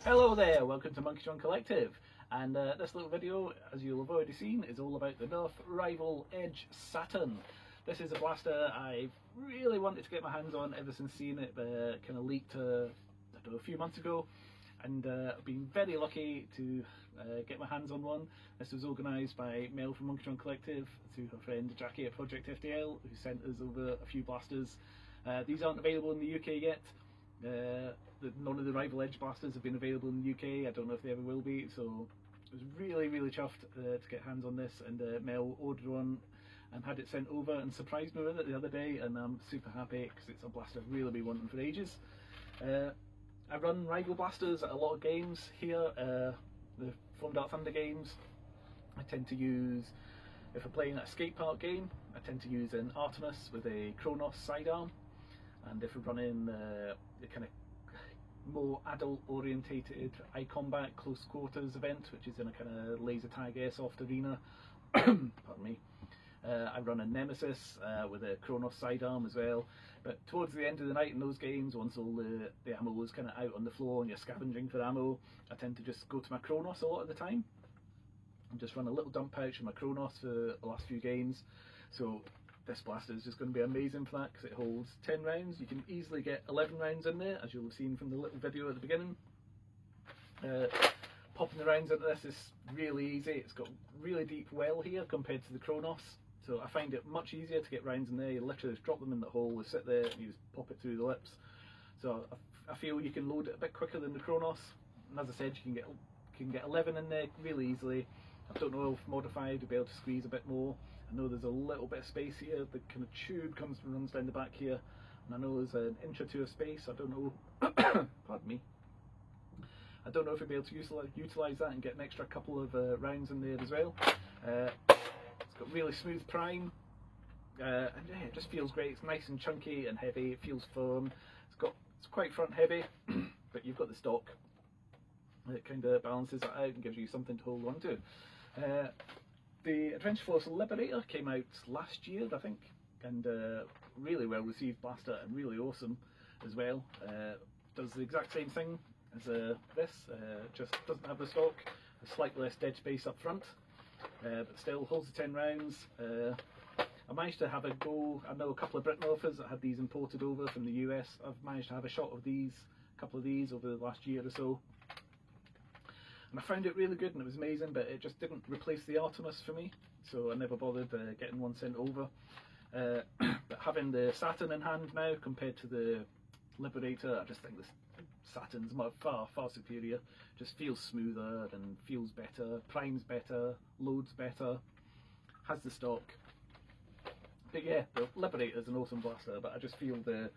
Hello there, welcome to Monkeystron Collective, and this little video, as you'll have already seen, is all about the Nerf Rival Edge Saturn. This is a blaster I've really wanted to get my hands on ever since seeing it kind of leaked I don't know, a few months ago, and I've been very lucky to get my hands on one. This was organised by Mel from Monkeystron Collective to her friend Jackie at Project FDL, who sent us over a few blasters. These aren't available in the UK yet. None of the Rival Edge blasters have been available in the UK. I don't know if they ever will be, so I was really chuffed to get hands on this, and Mel ordered one and had it sent over and surprised me with it the other day, and I'm super happy because it's a blaster I've really been wanting for ages. I run Rival blasters at a lot of games here, the Foam Dart Thunder games. I tend to use, if I'm playing at a skate park game, I tend to use an Artemis with a Kronos sidearm. And if we're running the kind of more adult orientated iCombat close quarters event, which is in a kind of laser tag airsoft arena, pardon me, I run a Nemesis with a Kronos sidearm as well. But towards the end of the night in those games, once all the ammo is kind of out on the floor and you're scavenging for ammo, I tend to just go to my Kronos a lot of the time and just run a little dump pouch in my Kronos for the last few games. So this blaster is just going to be amazing for that because it holds 10 rounds. You can easily get 11 rounds in there, as you'll have seen from the little video at the beginning. Popping the rounds into this is really easy. It's got really deep well here compared to the Kronos, so I find it much easier to get rounds in there. You literally just drop them in the hole, they sit there, and you just pop it through the lips. So I feel you can load it a bit quicker than the Kronos, and as I said, you can get 11 in there really easily. I don't know if modified will be able to squeeze a bit more. I know there's a little bit of space here, the kind of tube runs down the back here, and I know there's an inch or two of space. I don't know, pardon me, I don't know if we'll be able to utilise that and get an extra couple of rounds in there as well. It's got really smooth prime, and yeah, it just feels great. It's nice and chunky and heavy, it feels firm. It's quite front heavy, but you've got the stock. It kind of balances that out and gives you something to hold on to. The Adventure Force Liberator came out last year, I think, and really well received blaster and really awesome as well. Does the exact same thing as this, just doesn't have the stock, a slightly less dead space up front, but still holds the 10 rounds. I managed to have a go. I know a couple of Britmorphers that had these imported over from the US. I've managed to have a shot of these, a couple of these over the last year or so. And I found it really good and it was amazing, but it just didn't replace the Artemis for me, so I never bothered getting one sent over. But having the Saturn in hand now compared to the Liberator, I just think this Saturn's far superior. Just feels smoother and feels better, primes better, loads better, has the stock. But yeah, the Liberator's an awesome blaster, but I just feel the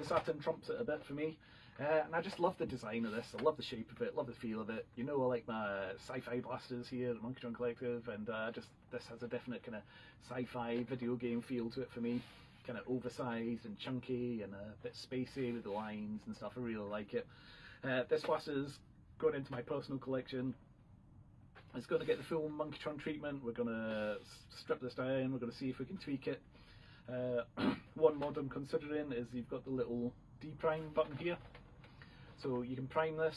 Saturn trumps it a bit for me. And I just love the design of this. I love the shape of it, love the feel of it. You know, I like my sci-fi blasters here at Monkeystron Collective, and this has a definite kind of sci-fi video game feel to it for me. Kind of oversized and chunky and a bit spacey with the lines and stuff. I really like it. This blaster's going into my personal collection. It's going to get the full Monkeystron treatment. We're going to strip this down. We're going to see if we can tweak it. One mod I'm considering is you've got the little D-prime button here. So you can prime this,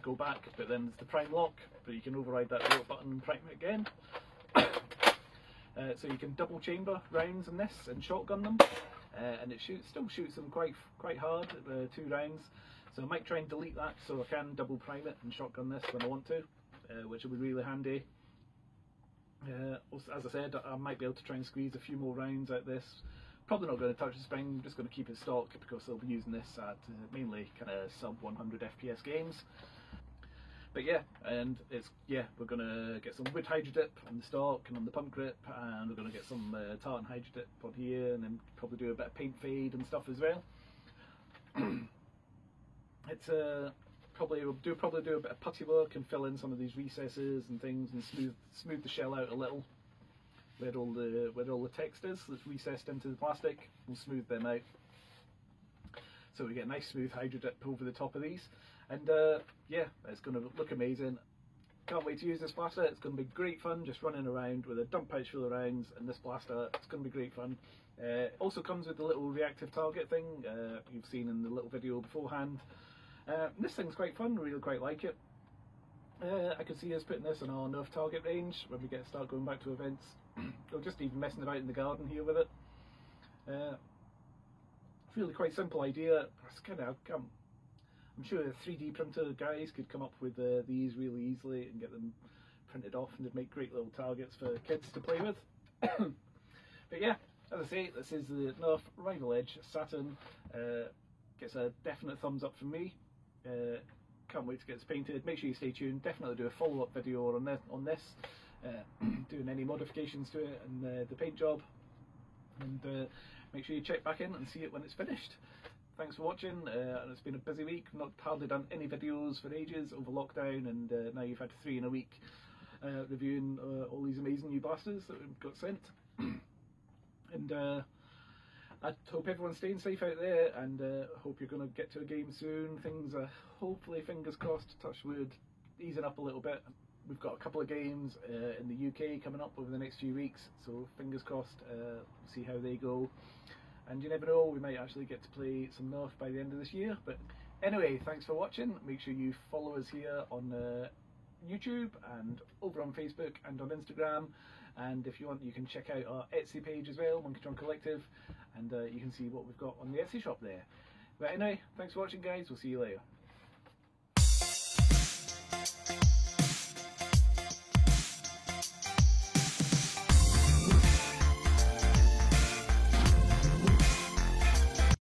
go back, but then there's the prime lock, but you can override that little button and prime it again. So you can double chamber rounds in this and shotgun them, and it still shoots them quite hard at the 2 rounds. So I might try and delete that so I can double prime it and shotgun this when I want to, which will be really handy. Also, as I said, I might be able to try and squeeze a few more rounds out this. Probably not going to touch the spring, I'm just going to keep it stock because I'll be using this at mainly kind of sub 100 FPS games. But yeah, and we're going to get some wood hydro dip on the stock and on the pump grip, and we're going to get some tartan hydro dip on here, and then probably do a bit of paint fade and stuff as well. It's we'll probably do a bit of putty work and fill in some of these recesses and things and smooth the shell out a little. Where all the text is that's recessed into the plastic, we'll smooth them out. So we get a nice smooth hydro dip over the top of these, and yeah, it's going to look amazing. Can't wait to use this blaster. It's going to be great fun just running around with a dump pouch full of rounds and this blaster. It's going to be great fun. It also comes with the little reactive target thing you've seen in the little video beforehand. This thing's quite fun, really quite like it. I could see us putting this on our Nerf target range when we start going back to events, or just even messing about in the garden here with it. Really quite simple idea. It's kind of, I'm sure 3D printer guys could come up with these really easily and get them printed off, and they'd make great little targets for kids to play with. But yeah, as I say, this is the Nerf Rival Edge Saturn. Gets a definite thumbs up from me. Can't wait to get this painted. Make sure you stay tuned. Definitely do a follow-up video on this, doing any modifications to it and the paint job. And make sure you check back in and see it when it's finished. Thanks for watching, and it's been a busy week. Not hardly done any videos for ages over lockdown, and now you've had 3 in a week reviewing all these amazing new blasters that we've got sent. And I hope everyone's staying safe out there, and hope you're going to get to a game soon. Things are hopefully, fingers crossed, touch wood, easing up a little bit. We've got a couple of games in the UK coming up over the next few weeks, so fingers crossed, see how they go. And you never know, we might actually get to play some Nerf by the end of this year. But anyway, thanks for watching. Make sure you follow us here on YouTube and over on Facebook and on Instagram. And if you want, you can check out our Etsy page as well, Monkeystron Collective, and you can see what we've got on the Etsy shop there. But anyway, thanks for watching, guys. We'll see you later.